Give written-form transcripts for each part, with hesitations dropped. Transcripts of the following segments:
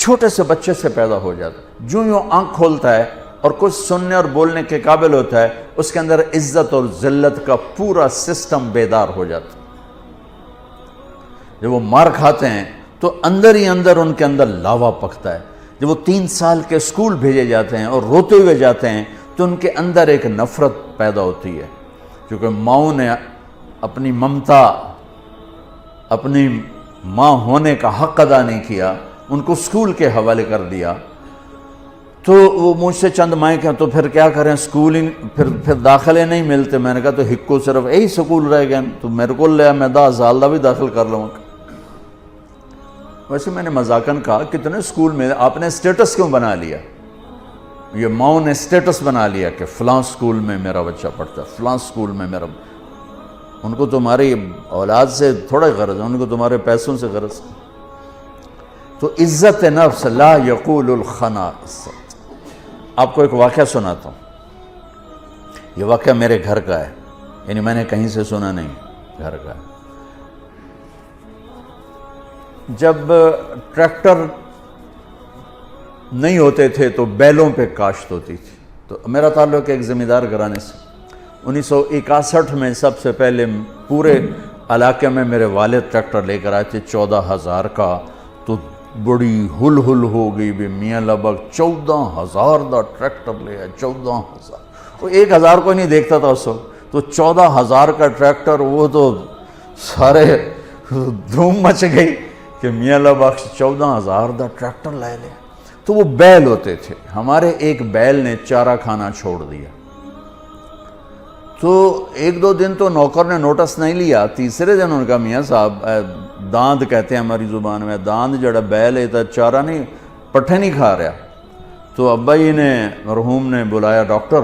چھوٹے سے بچے سے پیدا ہو جاتا ہے، جو یوں آنکھ کھولتا ہے اور کچھ سننے اور بولنے کے قابل ہوتا ہے، اس کے اندر عزت اور ذلت کا پورا سسٹم بیدار ہو جاتا ہے۔ جب وہ مار کھاتے ہیں تو اندر ہی اندر ان کے اندر لاوا پکتا ہے۔ جب وہ 3 سال کے اسکول بھیجے جاتے ہیں اور روتے ہوئے جاتے ہیں تو ان کے اندر ایک نفرت پیدا ہوتی ہے، کیونکہ ماؤں نے اپنی ممتا، اپنی ماں ہونے کا حق ادا نہیں کیا، ان کو اسکول کے حوالے کر دیا۔ تو وہ مجھ سے چند مائیں کہ تو پھر کیا کریں، اسکول ہی پھر داخلے نہیں ملتے۔ میں نے کہا تو ہکو صرف یہی سکول رہ گئے تو میرے کو لیا میں 10,000 دا بھی داخل کر لوں گا۔ ویسے میں نے مذاقاً کہا کتنے اسکول میں آپ نے اسٹیٹس کیوں بنا لیا؟ یہ ماؤں نے اسٹیٹس بنا لیا کہ فلاں اسکول میں میرا بچہ پڑھتا ہے، فلاں اسکول میں میرا۔ ان کو تمہاری اولاد سے تھوڑا غرض ہے، ان کو تمہارے پیسوں سے غرض ہے۔ تو عزت نفس لا یقول الخنا عزت۔ آپ کو ایک واقعہ سناتا ہوں، یہ واقعہ میرے گھر کا ہے، یعنی میں نے کہیں سے سنا نہیں، گھر کا ہے۔ جب ٹریکٹر نہیں ہوتے تھے تو بیلوں پہ کاشت ہوتی تھی، تو میرا تعلق ایک زمیندار گھرانے سے۔ 1961 میں سب سے پہلے پورے علاقے میں میرے والد ٹریکٹر لے کر آئے تھے 14,000 کا، تو بڑی ہل ہو گئی بھی میاں لبک 14,000 دا ٹریکٹر لے آئے، 14,000۔ وہ 1,000 کو نہیں دیکھتا تھا اس وقت، تو 14,000 کا ٹریکٹر، وہ تو سارے دھوم مچ گئی کہ میاں لبک 14,000 دا ٹریکٹر لے لے۔ تو وہ بیل ہوتے تھے، ہمارے ایک بیل نے چارہ کھانا چھوڑ دیا۔ تو 1-2 دن تو نوکر نے نوٹس نہیں لیا، تیسرے دن انہوں نے کہا میاں صاحب داند کہتے ہیں ہماری زبان میں، داند جڑا بیل ہے چارہ نہیں، پٹھے نہیں کھا رہا۔ تو ابا جی نے مرحوم نے بلایا ڈاکٹر،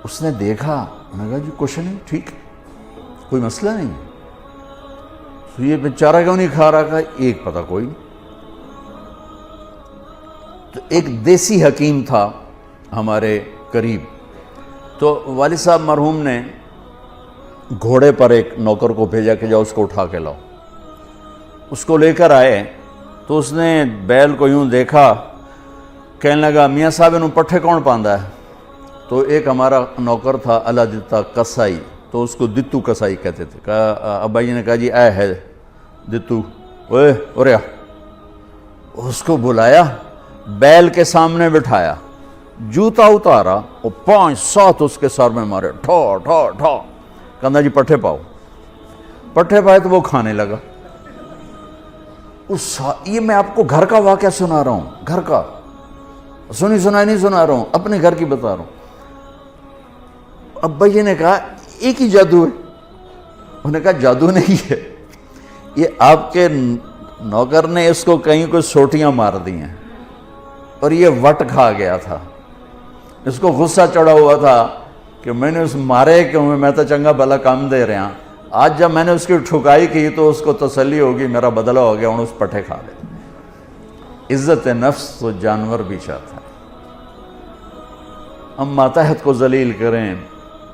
اس نے دیکھا، انہوں نے کہا جی کچھ نہیں، ٹھیک ہے، کوئی مسئلہ نہیں۔ تو یہ چارہ کیوں نہیں کھا رہا؟ کہا ایک پتہ کوئی نہیں۔ تو ایک دیسی حکیم تھا ہمارے قریب، تو والد صاحب مرحوم نے گھوڑے پر ایک نوکر کو بھیجا کہ جاؤ اس کو اٹھا کے لاؤ۔ اس کو لے کر آئے تو اس نے بیل کو یوں دیکھا، کہنے لگا میاں صاحب انہوں پٹھے کون پاندا ہے؟ تو ایک ہمارا نوکر تھا اللہ دتا کسائی، تو اس کو دتو کسائی کہتے تھے۔ کہا ابا جی نے کہا جی اے ہے دتو، اوے اوریا۔ اس کو بلایا، بیل کے سامنے بٹھایا، جوتا اتارا اور 5-7 اس کے سر میں مارے، ٹھا ٹھا ٹھا۔ کہنا جی پٹھے پاؤ۔ پٹھے پائے تو وہ کھانے لگا۔ یہ میں آپ کو گھر کا واقعہ سنا رہا ہوں، گھر کا، سنائی نہیں سنا رہا ہوں، اپنے گھر کی بتا رہا ہوں۔ ابا جی نے کہا ایک ہی جادو ہے؟ انہوں نے کہا جادو نہیں ہے، یہ آپ کے نوکر نے اس کو کہیں کوئی سوٹیاں مار دی ہیں اور یہ وٹ کھا گیا تھا۔ اس کو غصہ چڑھا ہوا تھا کہ میں نے اس مارے کیوں، میں تو چنگا بھلا کام دے رہا ہوں۔ آج جب میں نے اس کی ٹھکائی کی تو اس کو تسلی ہوگی میرا بدلہ ہو گیا، انہوں اس پٹھے کھا لے۔ عزت نفس تو جانور بھی چاہتا ہے۔ ہم ماتحت کو ذلیل کریں،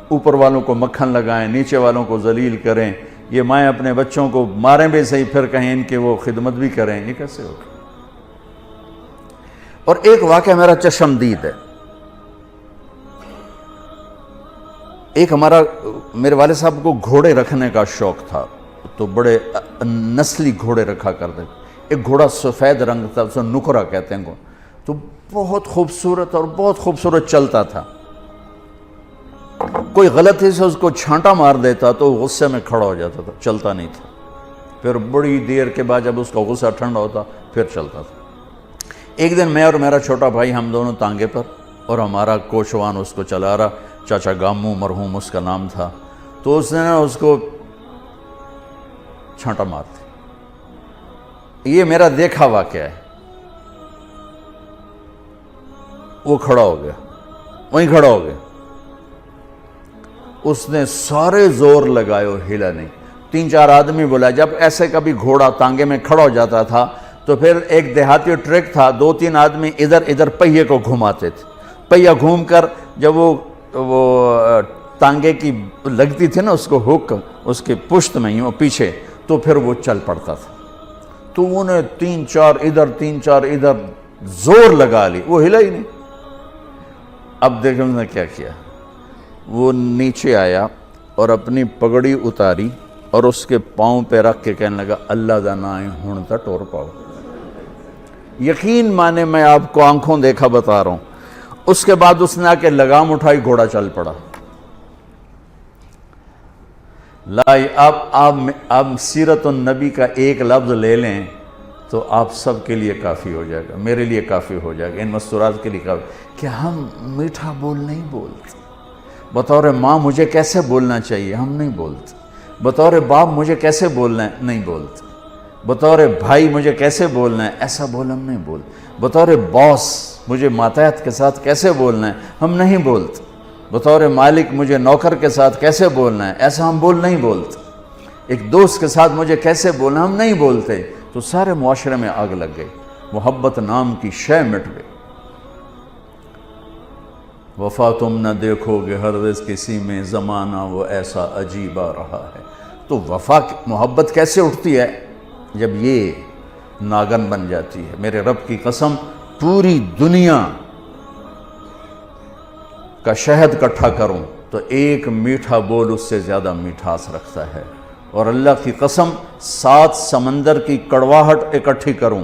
اوپر والوں کو مکھن لگائیں، نیچے والوں کو ذلیل کریں، یہ مائیں اپنے بچوں کو ماریں بھی صحیح پھر کہیں ان کے وہ خدمت بھی کریں، یہ کیسے ہوگا؟ اور ایک واقعہ میرا چشمدید ہے۔ ایک میرے والد صاحب کو گھوڑے رکھنے کا شوق تھا، تو بڑے نسلی گھوڑے رکھا کرتے۔ ایک گھوڑا سفید رنگ تھا، اسے نکرا کہتے ہیں، تو بہت خوبصورت اور بہت خوبصورت چلتا تھا۔ کوئی غلطی سے اس کو چھانٹا مار دیتا تو غصے میں کھڑا ہو جاتا تھا، چلتا نہیں تھا۔ پھر بڑی دیر کے بعد جب اس کا غصہ ٹھنڈا ہوتا پھر چلتا تھا۔ ایک دن میں اور میرا چھوٹا بھائی ہم دونوں تانگے پر، اور ہمارا کوچوان اس کو چلا رہا، چاچا گامو مرحوم اس کا نام تھا، تو اس نے اس کو چھانٹا مار دی۔ یہ میرا دیکھا واقعہ ہے۔ وہ کھڑا ہو گیا، وہیں کھڑا ہو گیا، اس نے سارے زور لگائے اور ہلا نہیں۔ 3-4 آدمی بلا، جب ایسے کبھی گھوڑا تانگے میں کھڑا ہو جاتا تھا تو پھر ایک دیہاتی ٹرک تھا، 2-3 آدمی ادھر پہیے کو گھماتے تھے۔ پہیہ گھوم کر جب وہ تانگے کی لگتی تھی نا اس کو ہک اس کے پشت میں ہی پیچھے، تو پھر وہ چل پڑتا تھا۔ تو انہیں 3-4 ادھر 3-4 ادھر زور لگا لی، وہ ہلا ہی نہیں۔ اب دیکھیں اس نے کیا کیا، وہ نیچے آیا اور اپنی پگڑی اتاری اور اس کے پاؤں پہ رکھ کے کہنے لگا اللہ دا نا ہے ہن تا ٹور پاؤ۔ یقین مانے میں آپ کو آنکھوں دیکھا بتا رہا ہوں۔ اس کے بعد اس نے آ کے لگام اٹھائی، گھوڑا چل پڑا۔ آپ سیرت النبی کا ایک لفظ لے لیں تو آپ سب کے لیے کافی ہو جائے گا، میرے لیے کافی ہو جائے گا، ان مستورات کے لیے کافی، کہ ہم میٹھا بول نہیں بولتے۔ بطور ماں مجھے کیسے بولنا چاہیے، ہم نہیں بولتے۔ بطور باپ مجھے کیسے بولنا ہے، نہیں بولتے۔ بطور بھائی مجھے کیسے بولنا ہے، ایسا بول ہم نہیں بولتے۔ بطور باس مجھے ماتحت کے ساتھ کیسے بولنا ہے، ہم نہیں بولتے۔ بطور مالک مجھے نوکر کے ساتھ کیسے بولنا ہے، ایسا ہم نہیں بولتے۔ ایک دوست کے ساتھ مجھے کیسے بولنا، ہم نہیں بولتے۔ تو سارے معاشرے میں آگ لگ گئی، محبت نام کی شے مٹ گئی۔ وفا تم نہ دیکھو گے ہرگز کسی میں، زمانہ وہ ایسا عجیب آ رہا ہے۔ تو وفا محبت کیسے اٹھتی ہے؟ جب یہ ناگن بن جاتی ہے۔ میرے رب کی قسم، پوری دنیا کا شہد کٹھا کروں تو ایک میٹھا بول اس سے زیادہ میٹھاس رکھتا ہے، اور اللہ کی قسم 7 سمندر کی کڑواہٹ اکٹھی کروں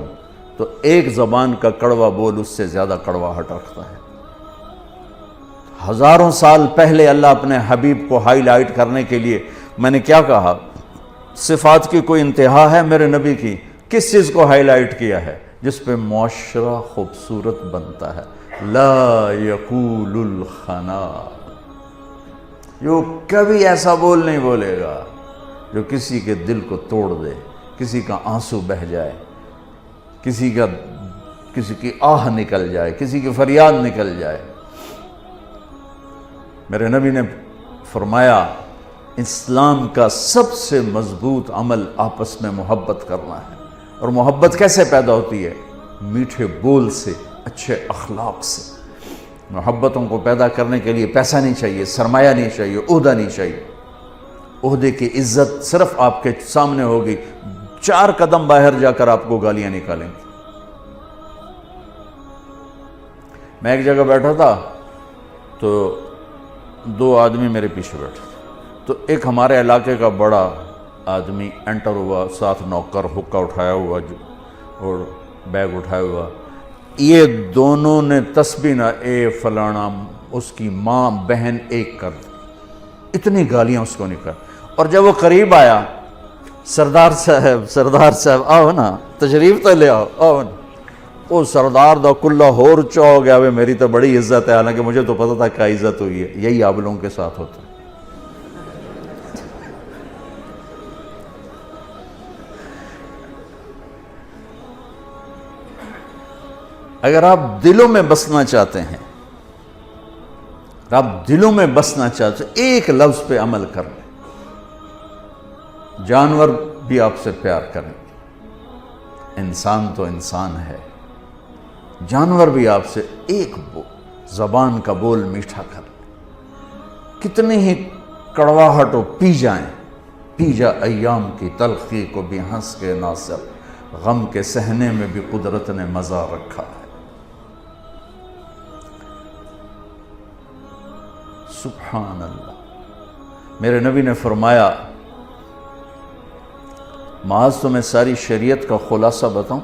تو ایک زبان کا کڑوا بول اس سے زیادہ کڑواہٹ رکھتا ہے۔ ہزاروں سال پہلے اللہ اپنے حبیب کو ہائی لائٹ کرنے کے لیے، میں نے کیا کہا، صفات کی کوئی انتہا ہے میرے نبی کی؟ کس چیز کو ہائی لائٹ کیا ہے؟ جس پہ معاشرہ خوبصورت بنتا ہے۔ لا یقول الخنا، جو کبھی ایسا بول نہیں بولے گا جو کسی کے دل کو توڑ دے، کسی کا آنسو بہہ جائے، کسی کی آہ نکل جائے، کسی کی فریاد نکل جائے۔ میرے نبی نے فرمایا اسلام کا سب سے مضبوط عمل آپس میں محبت کرنا ہے۔ اور محبت کیسے پیدا ہوتی ہے؟ میٹھے بول سے، اچھے اخلاق سے۔ محبتوں کو پیدا کرنے کے لیے پیسہ نہیں چاہیے، سرمایہ نہیں چاہیے، عہدہ نہیں چاہیے۔ عہدے کی عزت صرف آپ کے سامنے ہوگی، 4 قدم باہر جا کر آپ کو گالیاں نکالیں گے۔ میں ایک جگہ بیٹھا تھا تو 2 آدمی میرے پیچھے بیٹھے تھے، تو ایک ہمارے علاقے کا بڑا آدمی انٹر ہوا، ساتھ نوکر حقہ اٹھایا ہوا اور بیگ اٹھایا ہوا۔ یہ دونوں نے تسبیح نہ اے فلانا، اس کی ماں بہن ایک کر دی، اتنی گالیاں اس کو نکال۔ اور جب وہ قریب آیا، سردار صاحب آؤ نا، تشریف تو لے آؤ نا۔ وہ سردار دا کلہ ہور چاہ گیا، وہ میری تو بڑی عزت ہے، حالانکہ مجھے تو پتہ تھا کیا عزت ہوئی ہے۔ یہی آپ لوگوں کے ساتھ ہوتا ہے۔ اگر آپ دلوں میں بسنا چاہتے ہیں، ایک لفظ پہ عمل کر لیں۔ جانور بھی آپ سے پیار کریں، انسان تو انسان ہے، جانور بھی آپ سے ایک زبان کا بول میٹھا کر لیں۔ کتنی ہی کڑواہٹ پی جائیں، پی جا ایام کی تلخی کو بھی ہنس کے ناصر، غم کے سہنے میں بھی قدرت نے مزہ رکھا ہے۔ سبحان اللہ۔ میرے نبی نے فرمایا، معاذ تمہیں ساری شریعت کا خلاصہ بتاؤں؟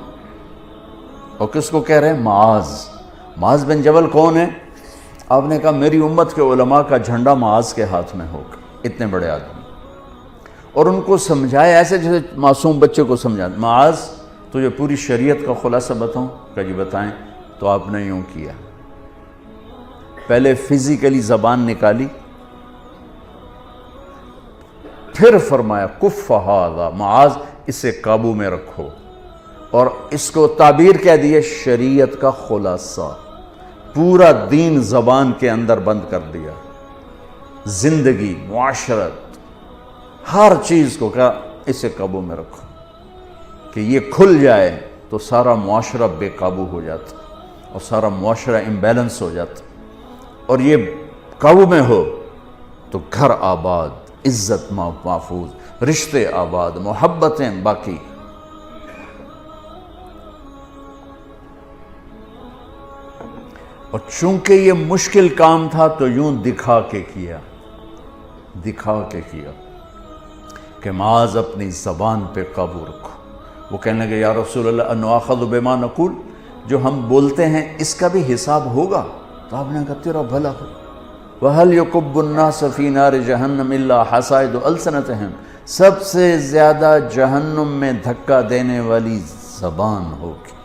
اور کس کو کہہ رہے ہیں؟ معاذ بن جبل کون ہے؟ آپ نے کہا میری امت کے علماء کا جھنڈا معاذ کے ہاتھ میں ہوگا۔ اتنے بڑے آدمی، اور ان کو سمجھایا ایسے جیسے معصوم بچے کو سمجھا۔ معاذ تجھے پوری شریعت کا خلاصہ بتاؤں؟ کہ جی بتائیں۔ تو آپ نے یوں کیا، پہلے فزیکلی زبان نکالی، پھر فرمایا کف ھذا، معاذ اسے قابو میں رکھو، اور اس کو تعبیر کہہ دیے شریعت کا خلاصہ۔ پورا دین زبان کے اندر بند کر دیا، زندگی، معاشرت، ہر چیز کو کہا اسے قابو میں رکھو، کہ یہ کھل جائے تو سارا معاشرہ بے قابو ہو جاتا اور سارا معاشرہ امبیلنس ہو جاتا، اور یہ قابو میں ہو تو گھر آباد، عزت محفوظ، رشتے آباد، محبتیں باقی۔ اور چونکہ یہ مشکل کام تھا تو یوں دکھا کے کیا کہ معاذ اپنی زبان پہ قابو رکھو۔ وہ کہنے لگے یا رسول اللہ انواخذ بما نقول، جو ہم بولتے ہیں اس کا بھی حساب ہوگا؟ تو آپ نے کہا تیرا بھلا ہو۔ وَهَلْ يُكُبُّ النَّاسَ فِي نَارِ جَهَنَّمِ إِلَّا حَصَائِدُ أَلْسِنَتِهِمْ، سب سے زیادہ جہنم میں دھکا دینے والی زبان ہوگی۔